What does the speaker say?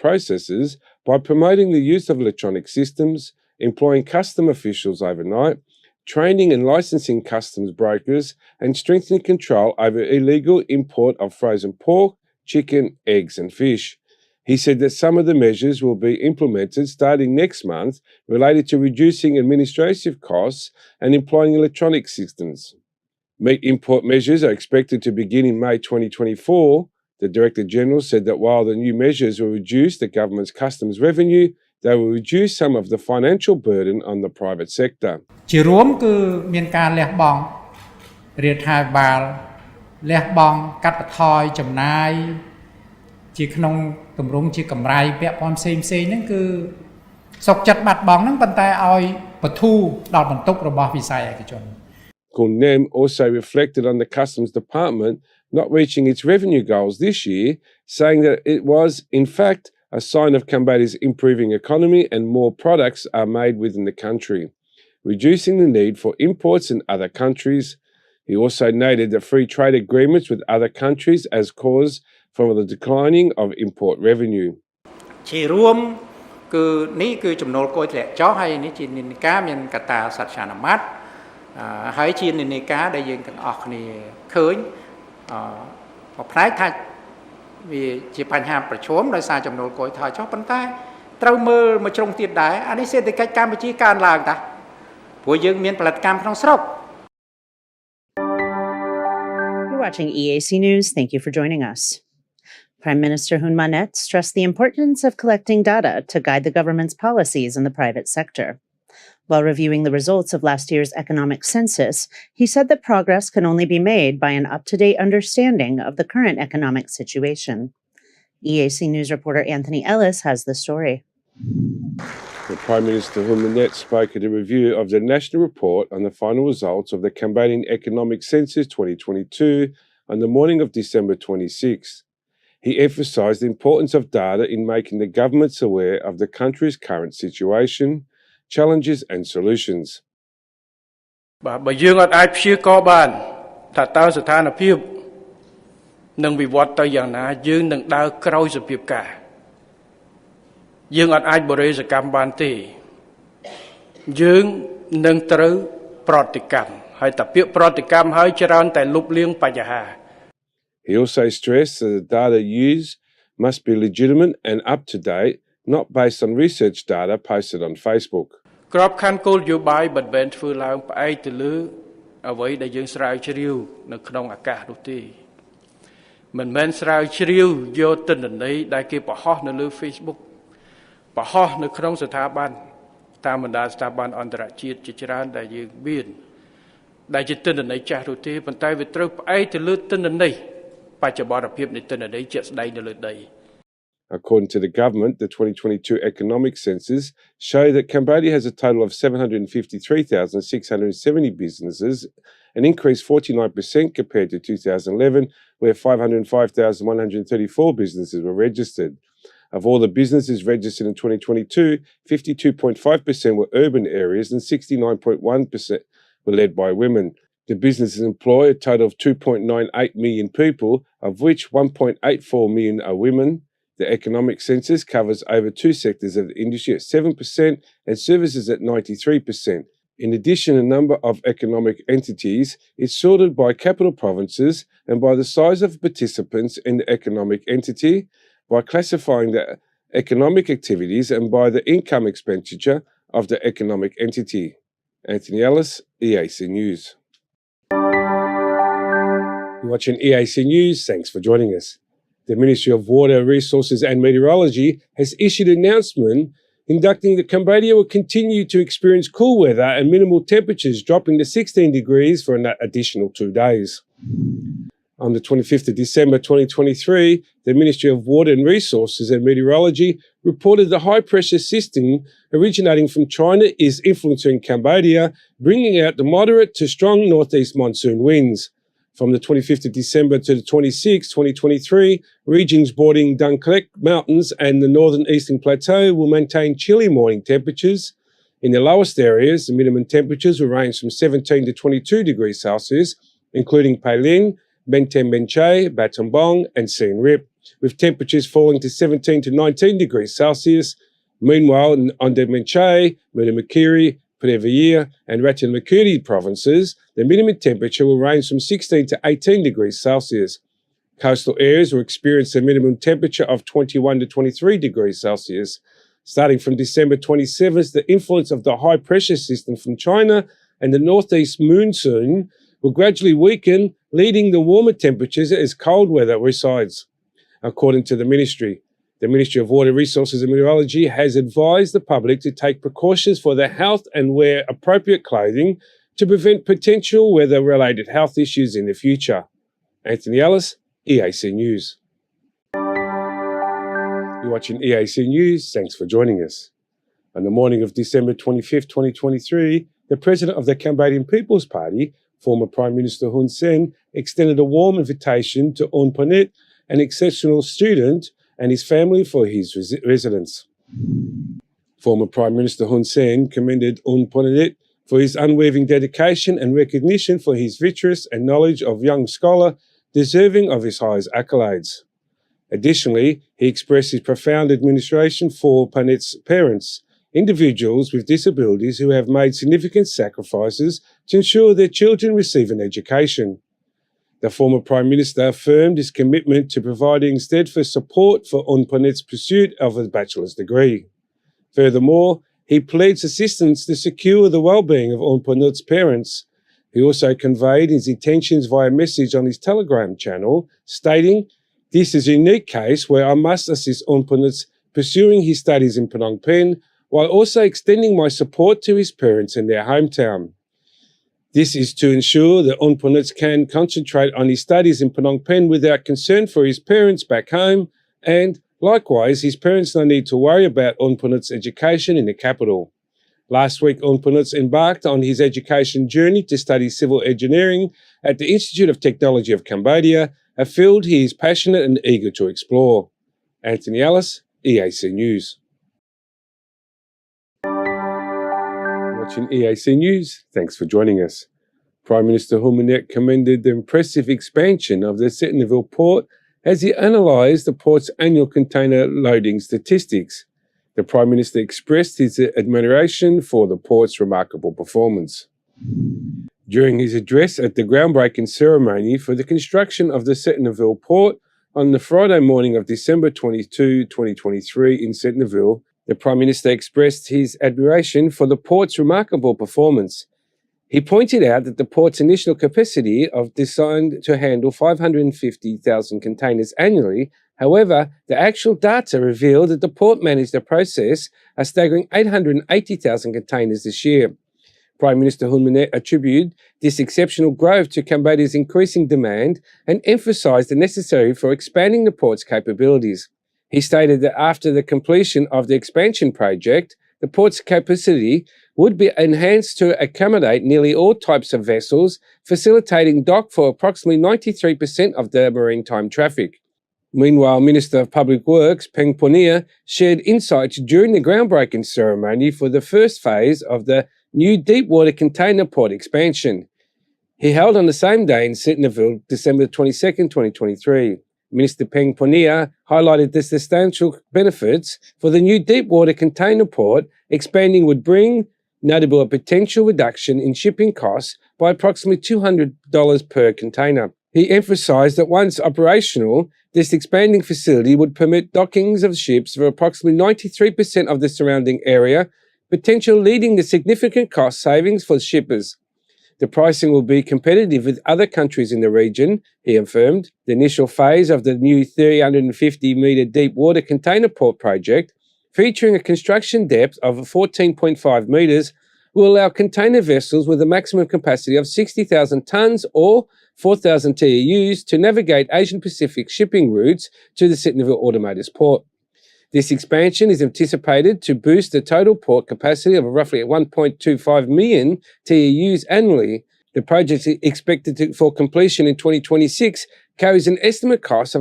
processes by promoting the use of electronic systems, employing custom officials overnight, training and licensing customs brokers, and strengthening control over illegal import of frozen pork, chicken, eggs, and fish. He said that some of the measures will be implemented starting next month related to reducing administrative costs and employing electronic systems. Meat import measures are expected to begin in May 2024. The Director General said that while the new measures will reduce the government's customs revenue, they will reduce some of the financial burden on the private sector. ជារួមគឺមានការលះបង់រដ្ឋាភិបាលលះបង់កាត់បន្ថយចំណាយជាក្នុងទម្រង់ជាកម្រៃពាក់ព័ន្ធផ្សេងៗហ្នឹងគឺសុខចិត្តបាត់បង់ហ្នឹងប៉ុន្តែឲ្យបធូរដល់បន្ទុករបស់វិស័យឯកជន Khun also reflected on the Customs Department not reaching its revenue goals this year, saying that it was, in fact, a sign of Cambodia's improving economy and more products are made within the country, reducing the need for imports in other countries. He also noted the free trade agreements with other countries as cause for the declining of import revenue. ជារួមគឺនេះគឺចំណូលគយធ្លាក់ចុះហើយនេះជានិន្នាការមានកត្តាសច្ចានុមត្តហើយជានិន្នាការដែលយើងទាំងអស់គ្នាឃើញមួយផ្នែកថាវាជាបញ្ហាប្រឈមដោយសារចំណូលគយថយចុះប៉ុន្តែត្រូវមើលមួយជ្រុងទៀតដែរអានេះសេដ្ឋកិច្ចកម្ពុជាកើនឡើងតាព្រោះយើងមានផលិតកម្មក្នុងស្រុក You're watching EAC News. Thank you for joining us. Prime Minister Hun Manet stressed the importance of collecting data to guide the government's policies in the private sector. While reviewing the results of last year's economic census, he said that progress can only be made by an up-to-date understanding of the current economic situation. EAC News reporter Anthony Ellis has the story. The Prime Minister Hun Manet spoke at a review of the national report on the final results of the Cambodian Economic Census 2022 on the morning of December 26. He emphasised the importance of data in making the governments aware of the country's current situation, challenges and solutions. បើយើងអត់អាចព្យាករណ៍បានថាតើស្ថានភាពនឹងវិវត្តទៅយ៉ាងណាយើងនឹងដើរក្រោយសភាពការយើងអត់អាចបរិយាសកម្មបានទេយើងនឹងត្រូវប្រតិកម្មហើយតែពាក្យប្រតិកម្មហើយច្រើនតែលុបលាងបញ្ហា He also stressed that the data used must be legitimate and up to date, not based on research data posted on Facebook. ក្របខ័ណ្ឌគោលនយោបាយមិនមែនធ្វើឡើងផ្អែកទៅលើអ្វីដែលយើងស្រាវជ្រាវនៅក្នុងអាកាសនោះទេមិនមែនស្រាវជ្រាវយកទិន្នន័យដែលគេបង្ហោះនៅលើ Facebook បង្ហោះនៅក្នុងស្ថាប័នតាមបណ្ដាស្ថាប័នអន្តរជាតិជាច្រើនដែលយើងមានដែលជាទិន្នន័យចាស់នោះទេប៉ុន្តែវាត្រូវផ្អែកទៅលើទិន្នន័យបច្ចុប្បន្នភាពនៃទិន្នន័យជាក់ស្ដែងនៅលើដី According to the government, the 2022 economic census showed that Cambodia has a total of 753,670 businesses, an increase 49% compared to 2011, where 505,134 businesses were registered. Of all the businesses registered in 2022, 52.5% were urban areas and 69.1% were led by women. The businesses employ a total of 2.98 million people, of which 1.84 million are women. The economic census covers over two sectors of the industry at 7% and services at 93%. In addition, a number of economic entities is sorted by capital provinces and by the size of participants in the economic entity, by classifying the economic activities and by the income expenditure of the economic entity. Anthony Ellis, EAC News. You're watching EAC News. Thanks for joining us. The Ministry of Water, Resources and Meteorology has issued an announcement inducting that Cambodia will continue to experience cool weather and minimal temperatures dropping to 16 degrees for an additional 2 days. On the 25th of December 2023, the Ministry of Water and Resources and Meteorology reported the high-pressure system originating from China is influencing Cambodia, bringing out the moderate to strong northeast monsoon winds. From the 25th of December to the 26th, 2023, regions bordering Dunkirk Mountains and the northern eastern plateau will maintain chilly morning temperatures. In the lowest areas, the minimum temperatures will range from 17 to 22 degrees Celsius, including Pailin, Benten Benche, Battambang and Siem Reap, with temperatures falling to 17 to 19 degrees Celsius. Meanwhile, in Onde Benche, Mudamikiri, Pureveya and Ratchanmakuri provinces, the minimum temperature will range from 16 to 18 degrees Celsius. Coastal areas will experience a minimum temperature of 21 to 23 degrees Celsius. Starting from December 27th, the influence of the high-pressure system from China and the northeast monsoon will gradually weaken, leading to warmer temperatures as cold weather resides. According to the Ministry of Water Resources and Meteorology has advised the public to take precautions for their health and wear appropriate clothing to prevent potential weather-related health issues in the future. Anthony Ellis, EAC News. You're watching EAC News. Thanks for joining us. On the morning of December 25th, 2023, the President of the Cambodian People's Party, former Prime Minister Hun Sen, extended a warm invitation to Un Ponit, an exceptional student, and his family for his residence. Former Prime Minister Hun Sen commended Un Ponit for his unwavering dedication and recognition for his virtuous and knowledge of young scholar, deserving of his highest accolades. Additionally, he expressed his profound admiration for Ponit's parents, individuals with disabilities who have made significant sacrifices to ensure their children receive an education. The former Prime Minister affirmed his commitment to providing steadfast support for Un Ponit's pursuit of a bachelor's degree. Furthermore, he pledged assistance to secure the well-being of Un Ponit's parents. He also conveyed his intentions via message on his Telegram channel, stating, "This is a unique case where I must assist Un Ponit pursuing his studies in Phnom Penh, while also extending my support to his parents in their hometown. This is to ensure that Un Ponit can concentrate on his studies in Phnom Penh without concern for his parents back home, and likewise, his parents no need to worry about Un Ponit's education in the capital." Last week, Un Ponit embarked on his education journey to study civil engineering at the Institute of Technology of Cambodia, a field he is passionate and eager to explore. Anthony Ellis, EAC News. Watching EAC News, thanks for joining us. Prime Minister Hun Manet commended the impressive expansion of the Sihanoukville port as he analysed the port's annual container loading statistics. The Prime Minister expressed his admiration for the port's remarkable performance. During his address at the groundbreaking ceremony for the construction of the Sihanoukville port on the Friday morning of December 22, 2023 in Sihanoukville, the Prime Minister expressed his admiration for the port's remarkable performance. He pointed out that the port's initial capacity of designed to handle 550,000 containers annually. However, the actual data revealed that the port managed to process a staggering 880,000 containers this year. Prime Minister Hun Manet attributed this exceptional growth to Cambodia's increasing demand and emphasised the necessity for expanding the port's capabilities. He stated that after the completion of the expansion project, the port's capacity would be enhanced to accommodate nearly all types of vessels, facilitating dock for approximately 93% of the maritime traffic. Meanwhile, Minister of Public Works, Peng Punia, shared insights during the groundbreaking ceremony for the first phase of the new deepwater container port expansion. He held on the same day in Sihanoukville, December 22, 2023. Minister Peng Punia highlighted the substantial benefits for the new deepwater container port expanding would bring, notable a potential reduction in shipping costs by approximately $200 per container. He emphasised that once operational, this expanding facility would permit dockings of ships for approximately 93% of the surrounding area, potentially leading to significant cost savings for shippers. The pricing will be competitive with other countries in the region, he affirmed. The initial phase of the new 350-metre deep water container port project, featuring a construction depth of 14.5 metres, will allow container vessels with a maximum capacity of 60,000 tonnes or 4,000 TEUs to navigate Asian Pacific shipping routes to the Sihanoukville Automated Port. This expansion is anticipated to boost the total port capacity of roughly 1.25 million TEUs annually. The project, expected for completion in 2026, carries an estimate cost of